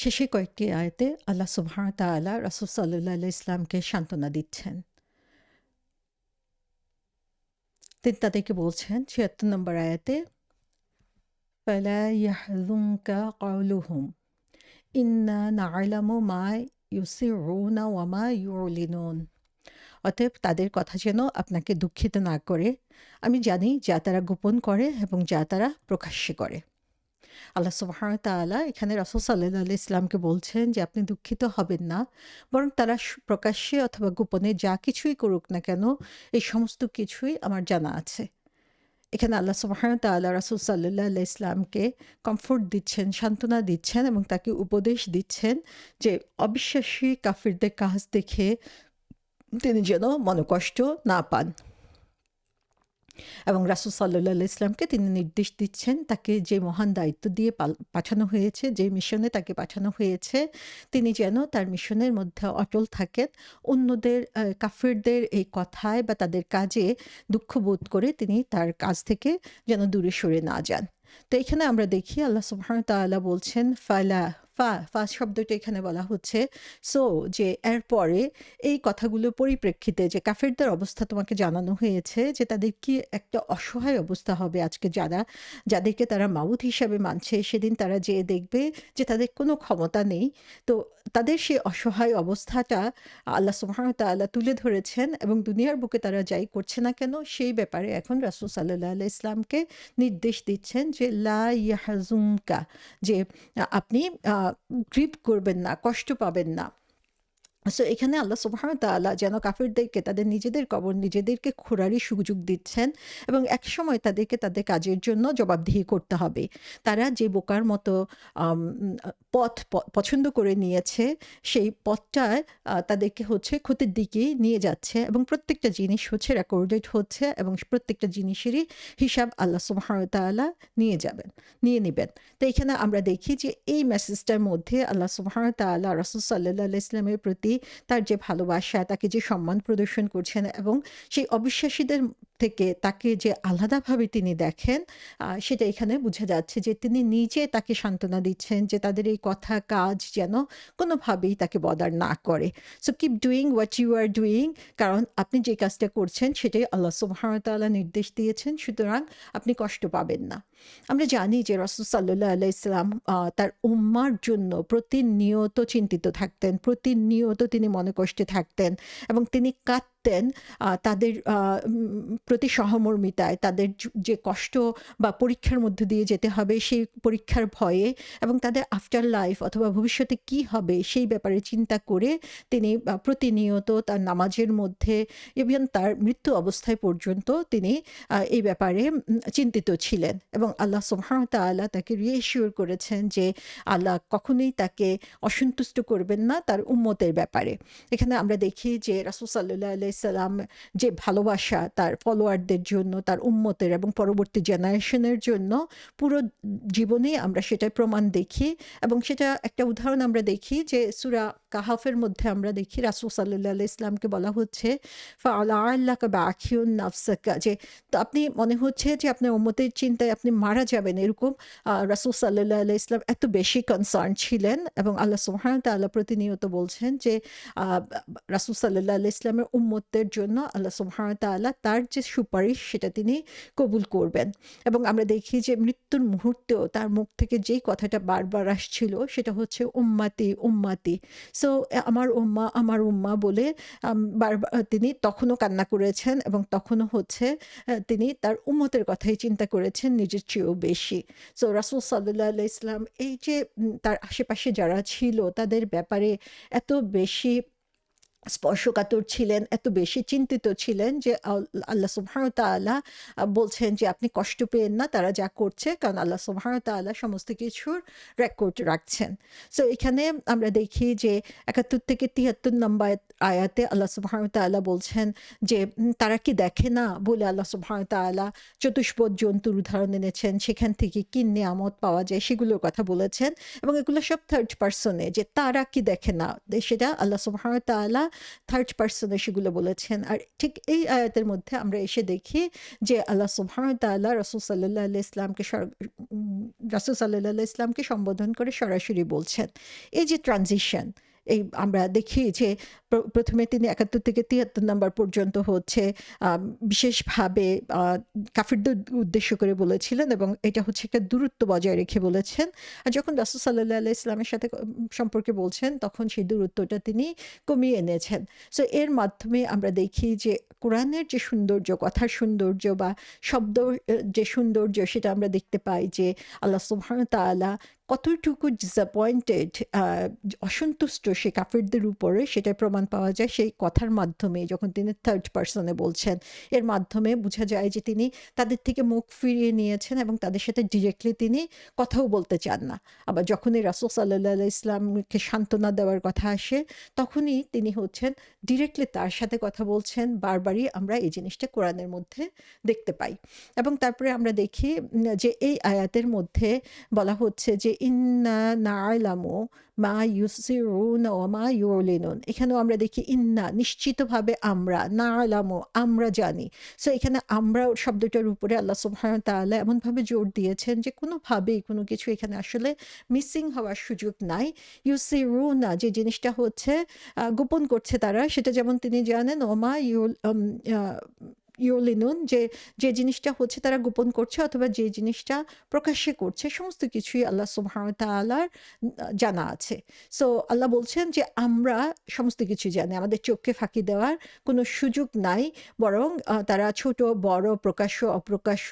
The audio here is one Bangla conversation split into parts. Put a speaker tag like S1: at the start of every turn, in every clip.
S1: শেষে কয়েকটি আয়াতে আল্লাহ সুবহানাহু ওয়া তাআলা রাসূল সাল্লাল্লাহু আলাইহি ইসলামকে সান্ত্বনা দিচ্ছেন। তিনি তাদেরকে বলছেন ৭৬ নম্বর আয়াতে, "ফালা ইয়াহযুনকা কাওলুহুম, ইন্না না'লামু মা ইউসিররুনা ওয়া মা ইউলিনুন।" অতএব তাদের কথা যেন আপনাকে দুঃখিত না করে। আমি জানি যা তারা গোপন করে এবং যা তারা প্রকাশ্যে করে। আল্লাহ সুবহানাহু ওয়া তাআলা এখানে রাসূল সাল্লাল্লাহু আলাইহি ইসলামকে বলছেন যে আপনি দুঃখিত হবেন না। বরং তারা প্রকাশ্যে অথবা গোপনে যা কিছুই করুক না কেন, এই সমস্ত কিছুই আমার জানা আছে। এখানে আল্লাহ সুবহানাহু ওয়া তাআলা রাসূল সাল্লাল্লাহু আলাইহি ইসলামকে কমফোর্ট দিচ্ছেন, সান্ত্বনা দিচ্ছেন এবং তাকে উপদেশ দিচ্ছেন যে অবিশ্বাসী কাফিরদের কাজ দেখে তিনি যেন মনোকষ্ট না পান। এবং রাসূল সাল্লাল্লাহু আলাইহি ইসলামকে তিনি নির্দেশ দিচ্ছেন তাকে যে মহান দায়িত্ব দিয়ে পাঠানো হয়েছে, যে মিশনে তাকে পাঠানো হয়েছে, তিনি যেন তার মিশনের মধ্যে অটল থাকেন। অন্যদের কাফিরদের এই কথায় বা তাদের কাজে দুঃখ বোধ করে তিনি তার কাজ থেকে যেন দূরে সরে না যান। তো এখানে আমরা দেখি আল্লাহ সুবহানাহু ওয়া তাআলা বলছেন ফা শব্দটা এখানে বলা হচ্ছে সো, যে এরপরে এই কথাগুলোর পরিপ্রেক্ষিতে যে কাফেরদের অবস্থা তোমাকে জানানো হয়েছে যে তাদের কি একটা অসহায় অবস্থা হবে আজকে, যাদেরকে তারা মাবুদ হিসাবে মানছে সেদিন তারা যেয়ে দেখবে যে তাদের কোনো ক্ষমতা নেই। তো তাদের সেই অসহায় অবস্থাটা আল্লাহ সুবহানাহু ওয়া তাআলা তুলে ধরেছেন এবং দুনিয়ার বুকে তারা যাই করছে না কেন সেই ব্যাপারে এখন রাসূল সাল্লাল্লাহু আলাইহি ইসলামকে নির্দেশ দিচ্ছেন যে লা ইয়াহজুনকা, যে আপনি গ্রিভ করবেন না, কষ্ট পাবেন না। সো এখানে আল্লাহ সুবহানাহু ওয়া তাআলা যেন কাফিরদেরকে তাদের নিজেদের কবর নিজেদেরকে খোঁড়ারই সুযোগ দিচ্ছেন এবং একসময় তাদেরকে তাদের কাজের জন্য জবাবদিহি করতে হবে। তারা যে বোকার মতো পথ পছন্দ করে নিয়েছে, সেই পথটায় তাদেরকে হচ্ছে ক্ষতির দিকেই নিয়ে যাচ্ছে এবং প্রত্যেকটা জিনিস হচ্ছে রেকর্ডেড হচ্ছে এবং প্রত্যেকটা জিনিসেরই হিসাব আল্লাহ সুবহানাহু ওয়া তাআলা নিয়ে নিবেন। তো এখানে আমরা দেখি যে এই মেসেজটার মধ্যে আল্লাহ সুবহানাহু ওয়া তাআলা রাসূল সাল্লাল্লাহু আলাইহি ইসলামের প্রতি তার যে ভালোবাসা, তাকে যে সম্মান প্রদর্শন করছেন এবং সেই অবিশ্বাসীদের থেকে তাকে যে আলাদাভাবে তিনি দেখেন, সেটা এখানে বোঝা যাচ্ছে যে তিনি নিজে তাকে সান্ত্বনা দিচ্ছেন যে তাদের এই কথা কাজ যেন কোনোভাবেই তাকে বদার না করে। So keep doing what you are doing, কারণ আপনি যে কাজটা করছেন সেটাই আল্লাহ সুবহানাহু ওয়া তাআলা নির্দেশ দিয়েছেন, সুতরাং আপনি কষ্ট পাবেন না। আমরা জানি যে রাসূল সাল্লাল্লাহু আলাইহি সাল্লাম তার উম্মার জন্য প্রতিনিয়ত চিন্তিত থাকতেন, প্রতিনিয়ত তিনি মনে কষ্টে থাকতেন এবং তিনি কাঁদতেন তাদের প্রতি সহমর্মিতায়, তাদের যে কষ্ট বা পরীক্ষার মধ্য দিয়ে যেতে হবে সেই পরীক্ষার ভয়ে এবং তাদের আফটার লাইফ অথবা ভবিষ্যতে কি হবে সেই ব্যাপারে চিন্তা করে তিনি প্রতিনিয়ত তার নামাজের মধ্যে ইভেন তার মৃত্যু অবস্থায় পর্যন্ত তিনি এই ব্যাপারে চিন্তিত ছিলেন এবং আল্লাহ সুবহানাহু ওয়া তাআলা তাকে রিঅ্যাসিওর করেছেন যে আল্লাহ কখনোই তাকে অসন্তুষ্ট করবেন না তার উম্মতের ব্যাপারে। এখানে আমরা দেখি যে রাসূল সাল্লাল্লাহু আলাইহি সাল্লাম যে ভালোবাসা তার ফলোয়ারদের জন্য, তার উম্মতের এবং পরবর্তী জেনারেশনের জন্য পুরো জীবনেই আমরা সেটার প্রমাণ দেখি এবং সেটা একটা উদাহরণ আমরা দেখি যে সূরা কাহাফের মধ্যে আমরা দেখি রাসূল সাল্লাল্লাহু আলাইহি ইসলামকে বলা হচ্ছে ফালাআল্লাকা বাখিউন নাফসাকা, যে তো আপনি মনে হচ্ছে যে আপনার উম্মতের চিন্তায় আপনি মারা যাবেন, এরকম রাসূল সাল্লাল্লাহু আলাইহি ইসলাম এত বেশি কনসার্ন ছিলেন এবং আল্লাহ সুবহানাহু ওয়া তাআলা প্রতিনিয়ত বলছেন যে রাসূল সাল্লাল্লাহু আলাইহি ইসলামের উম্মতদের জন্য আল্লাহ সুবহানাহু ওয়া তাআলা তার যে সুপারিশ সেটা তিনি কবুল করবেন এবং আমরা দেখি যে মৃত্যুর মুহূর্তেও তার মুখ থেকে যেই কথাটা বারবার আসছিল সেটা হচ্ছে উম্মাতি উম্মাতি। সো আমার উম্মা বলে বারবার তিনি তখনও কান্না করেছেন এবং তখনও হচ্ছে তিনি তার উম্মতের কথাই চিন্তা করেছেন নিজের চেয়েও বেশি। সো রাসূল সাল্লাল্লাহু আলাইহি ইসলাম এই যে তার আশেপাশে যারা ছিল তাদের ব্যাপারে এত বেশি স্পর্শকাতর ছিলেন, এত বেশি চিন্তিত ছিলেন যে আল্লাহ সুবহানাহু ওয়া তাআলা বলছেন যে আপনি কষ্ট পেয়েন না তারা যা করছে, কারণ আল্লাহ সুবহানাহু ওয়া তাআলা সমস্ত কিছুর রেকর্ড রাখছেন। সো এখানে আমরা দেখি যে ৭১ থেকে ৭৩ নম্বর আয়াতে আল্লাহ সুবহানাহু ওয়া তাআলা বলছেন যে তারা কি দেখে না বলে আল্লাহ সুবহানাহু ওয়া তাআলা চতুষ্পদ জন্তুর উদাহরণ এনেছেন, সেখান থেকে কি নেয়ামত পাওয়া যায় সেগুলোর কথা বলেছেন এবং এগুলো সব থার্ড পারসনে, যে তারা কি দেখে না, সেটা আল্লাহ সুবহানাহু ওয়া তাআলা থার্ড পারসনে সেগুলো বলেছেন। আর ঠিক এই আয়াতের মধ্যে আমরা এসে দেখি যে আল্লাহ সুবহানাহু ওয়া তাআলা রাসূল সাল্লাল্লাহু আলাইহি ইসলামকে রাসূল সাল্লাল্লাহু আলাইহি ইসলামকে সম্বোধন করে সরাসরি বলছেন। এই যে ট্রানজিশন, এই আমরা দেখি যে প্রথমে তিনি ৭১ থেকে ৭৩ নাম্বার পর্যন্ত হচ্ছে বিশেষভাবে কাফিরদের উদ্দেশ্য করে বলেছিলেন এবং এটা হচ্ছে একটা দূরত্ব বজায় রেখে বলেছেন। আর যখন রাসূল সাল্লাল্লাহু আলাইহি ইসলামের সাথে সম্পর্কে বলছেন তখন সেই দূরত্বটা তিনি কমিয়ে এনেছেন। সো এর মাধ্যমে আমরা দেখি যে কোরআনের যে সৌন্দর্য, কথার সৌন্দর্য বা শব্দ যে সৌন্দর্য সেটা আমরা দেখতে পাই যে আল্লাহ সুবহানাহু ওয়া তাআলা কতটুকু ডিসঅ্যাপয়েন্টেড, অসন্তুষ্ট সে কাফিরদের উপরে সেটার প্রমাণ পাওয়া যায় সেই কথার মাধ্যমে যখন তিনি থার্ড পারসনে বলছেন। এর মাধ্যমে বোঝা যায় যে তিনি তাদের থেকে মুখ ফিরিয়ে নিয়েছেন এবং তাদের সাথে ডিরেক্টলি তিনি কথাও বলতে চান না। আবার যখনই রাসূল সাল্লাল্লাহু আলাইহি ইসলামকে সান্ত্বনা দেওয়ার কথা আসে তখনই তিনি হচ্ছেন ডিরেক্টলি তার সাথে কথা বলছেন। বারবারই আমরা এই জিনিসটা কোরআনের মধ্যে দেখতে পাই। এবং তারপরে আমরা দেখি যে এই আয়াতের মধ্যে বলা হচ্ছে যে ইন্না না'লামু মা ইউসিরুনা ওয়া মা ইউলিনুন। এখানেও আমরা দেখি ইন্না, নিশ্চিতভাবে আমরা, না'লামু আমরা জানি। সো এখানে আমরা শব্দটার উপরে আল্লাহ সুবহানাহু ওয়া তাআলা এমনভাবে জোর দিয়েছেন যে কোনোভাবেই কোনো কিছু এখানে আসলে মিসিং হওয়ার সুযোগ নাই। ইউসিরুনা যে জিনিসটা হচ্ছে গোপন করছে তারা, সেটা যেমন তিনি জানেন, ওমা ইউলিনুন যে জিনিসটা হচ্ছে তারা গোপন করছে অথবা যে জিনিসটা প্রকাশ্যে করছে সমস্ত কিছুই আল্লাহ সুবহানাহু ওয়া তাআলার জানা আছে। সো আল্লাহ বলছেন যে আমরা সমস্ত কিছু জানি, আমাদের চোখকে ফাঁকি দেওয়ার কোনো সুযোগ নাই, বরং তারা ছোট বড় প্রকাশ্য অপ্রকাশ্য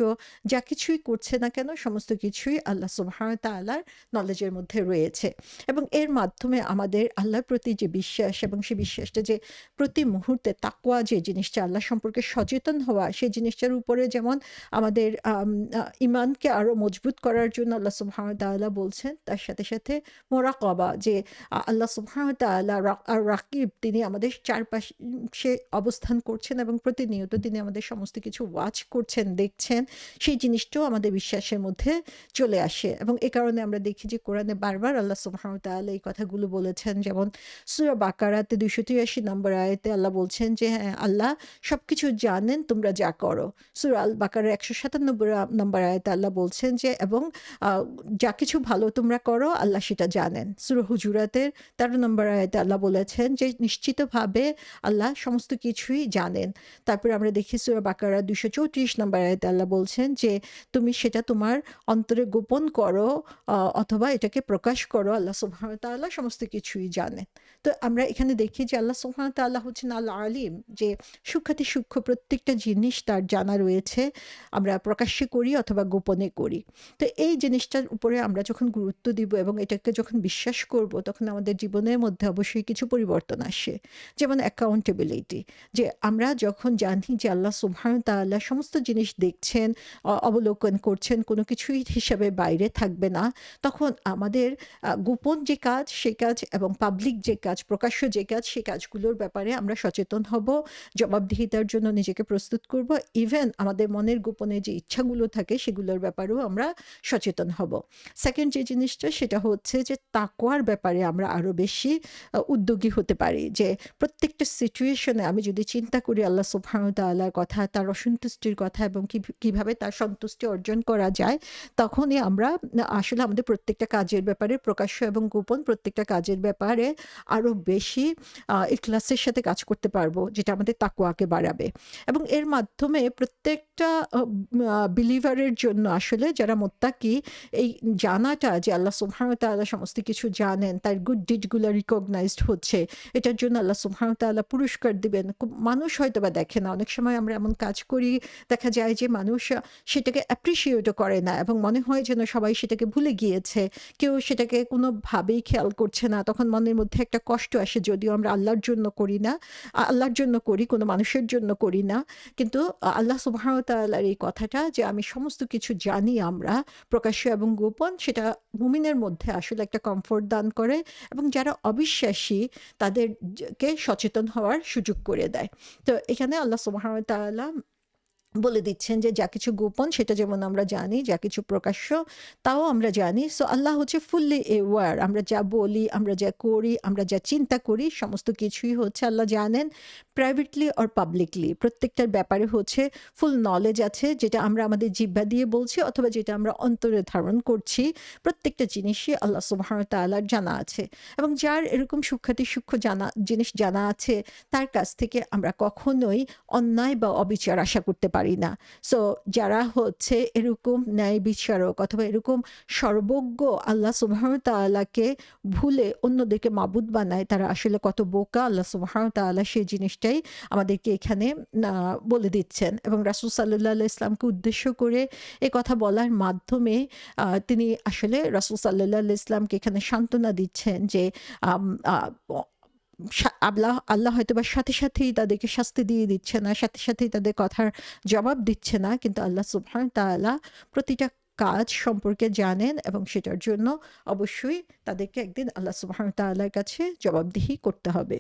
S1: যা কিছুই করছে না কেন সমস্ত কিছুই আল্লাহ সুবহানাহু ওয়া তাআলার নলেজের মধ্যে রয়েছে। এবং এর মাধ্যমে আমাদের আল্লাহর প্রতি যে বিশ্বাস এবং সেই বিশ্বাসটা যে প্রতি মুহূর্তে তাকওয়া যে জিনিসটা, আল্লাহ সম্পর্কে সচেতন হওয়া, সেই জিনিসটার উপরে যেমন আমাদের ঈমানকে আরো মজবুত করার জন্য আল্লাহ সুবহানাহু ওয়া তাআলা বলছেন, তার সাথে সাথে মুরাকাবা যে আল্লাহ সুবহানাহু ওয়া তাআলা আর রাকিব, তিনি আমাদের চারপাশে অবস্থান করছেন এবং প্রতিনিয়ত তিনি আমাদের সমস্ত কিছু ওয়াচ করছেন, দেখছেন, সেই জিনিসটাও আমাদের বিশ্বাসের মধ্যে চলে আসে। এবং এ কারণে আমরা দেখি যে কোরআনে বারবার আল্লাহ সুবহানাহু ওয়া তাআলা এই কথাগুলো বলেছেন। যেমন সূরা বাকারাতে ২৮৩ নম্বর আয়াতে আল্লাহ বলছেন যে হ্যাঁ, আল্লাহ সবকিছু জানেন তোমরা যা করো। সূরা আল বাকারার ১৯৭ নম্বর আয়াতে আল্লাহ বলছেন যে এবং যা কিছু ভালো তোমরা করো আল্লাহ সেটা জানেন। সূরা হুজুরাতের ১৩ নম্বর আয়াতে আল্লাহ বলেছেন যে নিশ্চিতভাবে আল্লাহ সমস্ত কিছুই জানেন। তারপরে আমরা দেখি সূরা বাকারার ২৩৪ নম্বর আয়াতে আল্লাহ বলছেন যে তুমি সেটা তোমার অন্তরে গোপন করো অথবা এটাকে প্রকাশ করো, আল্লাহ সুবহানাহু ওয়া তাআলা সমস্ত কিছুই জানেন। তো আমরা এখানে দেখি যে আল্লাহ সুবহানাহু ওয়া তাআলা হচ্ছেন আল আলিম, যে সূক্ষ্মাতি সূক্ষ্ম প্রত্যেকটা জিনিস তার জানা রয়েছে, আমরা প্রকাশ্যে করি অথবা গোপনে করি। তো এই জিনিসটার উপরে আমরা যখন গুরুত্ব দিব এবং এটাকে যখন বিশ্বাস করব তখন আমাদের জীবনের মধ্যে অবশ্যই কিছু পরিবর্তন আসে। যেমন অ্যাকাউন্টেবিলিটি, যে আমরা যখন জানি যে আল্লাহ সুবহানাহু ওয়া তাআলা সমস্ত জিনিস দেখছেন, অবলোকন করছেন, কোনো কিছুই হিসাবের বাইরে থাকবে না, তখন আমাদের গোপন যে কাজ সেই কাজ এবং পাবলিক যে কাজ, প্রকাশ্য যে কাজ, সেই কাজগুলোর ব্যাপারে আমরা সচেতন হব, জবাবদিহিতার জন্য নিজেকে প্রস্তুত করব। ইভেন আমাদের মনের গোপনে যে ইচ্ছাগুলো থাকে সেগুলোর ব্যাপারেও আমরা সচেতন হব। সেকেন্ড যে জিনিসটা সেটা হচ্ছে যে তাকওয়ার ব্যাপারে আমরা আরো বেশি উদ্যোগী হতে পারি। যে প্রত্যেকটা সিচুয়েশনে আমি যদি চিন্তা করি আল্লাহ সুবহানাহু ওয়া তাআলার কথা, তার অসন্তুষ্টির কথা এবং কিভাবে তার সন্তুষ্টি অর্জন করা যায়, তখনই আমরা আসলে আমাদের প্রত্যেকটা কাজের ব্যাপারে, প্রকাশ্য এবং গোপন প্রত্যেকটা কাজের ব্যাপারে আরো বেশি ইখলাসের সাথে কাজ করতে পারবো, যেটা আমাদের তাকওয়াকে বাড়াবে। এবং এর মাধ্যমে প্রত্যেকটা বিলিভারের জন্য আসলে যারা মুত্তাকি, এই জানাটা যে আল্লাহ সুবহানাহু ওয়া তাআলা সমস্ত কিছু জানেন, তার গুড ডিডগুলো রিকগনাইজড হচ্ছে, এটার জন্য আল্লাহ সুবহানাহু ওয়া তাআলা পুরস্কার দিবেন। মানুষ হয়তোবা দেখে না, অনেক সময় আমরা এমন কাজ করি দেখা যায় যে মানুষ সেটাকে অ্যাপ্রিশিয়েটও করে না এবং মনে হয় যেন সবাই সেটাকে ভুলে গিয়েছে, কেউ সেটাকে কোনোভাবেই খেয়াল করছে না। তখন মনের মধ্যে একটা কষ্ট আসে, যদিও আমরা আল্লাহর জন্য করি না, আল্লাহর জন্য করি, কোনো মানুষের জন্য করি না। কিন্তু আল্লাহ সুবহানাহু ওয়া তাআলার এই কথাটা যে আমি সমস্ত কিছু জানি, আমরা প্রকাশ্য এবং গোপন, সেটা মুমিনের মধ্যে আসলে একটা কমফোর্ট দান করে এবং যারা অবিশ্বাসী তাদেরকে সচেতন হওয়ার সুযোগ করে দেয়। তো এখানে আল্লাহ সুবহানাহু ওয়া তাআলা বলে দিচ্ছেন যে যা কিছু গোপন সেটা যেমন আমরা জানি, যা কিছু প্রকাশ্য তাও আমরা জানি। সো আল্লাহ হচ্ছে ফুললি অ্যাওয়ার। আমরা যা বলি, আমরা যা করি, আমরা যা চিন্তা করি সমস্ত কিছুই হচ্ছে আল্লাহ জানেন। প্রাইভেটলি অর পাবলিকলি প্রত্যেকটার ব্যাপারে হচ্ছে ফুল নলেজ আছে, যেটা আমরা আমাদের জিহ্বা দিয়ে বলছি অথবা যেটা আমরা অন্তরে ধারণ করছি। প্রত্যেকটা জিনিসই আল্লাহ সুবহানাহু ওয়া তাআলার জানা আছে। এবং যার এরকম সূক্ষ্মাতি সূক্ষ্ম জিনিস জানা আছে, তার কাছ থেকে আমরা কখনোই অন্যায় বা অবিচার আশা করতে পারি না। সো যারা হচ্ছে এরকম ন্যায় বিচারক অথবা এরকম সর্বজ্ঞ আল্লাহ সুবহানাহু ওয়া তাআলাকে ভুলে অন্যদেরকে মাবুদ বানায়, তারা আসলে কত বোকা। আল্লাহ সুবহানাহু ওয়া তাআলা সেই জিনিসটাই আমাদেরকে এখানে বলে দিচ্ছেন। এবং রাসূল সাল্লাল্লাহু আলাইহি ওয়াসাল্লামকে উদ্দেশ্য করে এ কথা বলার মাধ্যমে তিনি আসলে রাসূল সাল্লাল্লাহু আলাইহি ওয়াসাল্লামকে এখানে সান্ত্বনা দিচ্ছেন যে আম আ আল্লাহ হয়তোবা সাথে সাথেই তাদেরকে শাস্তি দিয়ে দিচ্ছে না, সাথে সাথেই তাদের কথার জবাব দিচ্ছে না। কিন্তু আল্লাহ সুবহানাহু ওয়া তাআলা প্রতিটা কাজ সম্পর্কে জানেন এবং সেটার জন্য অবশ্যই তাদেরকে একদিন আল্লাহ সুবহানাহু ওয়া তাআলার কাছে জবাবদিহি করতে হবে।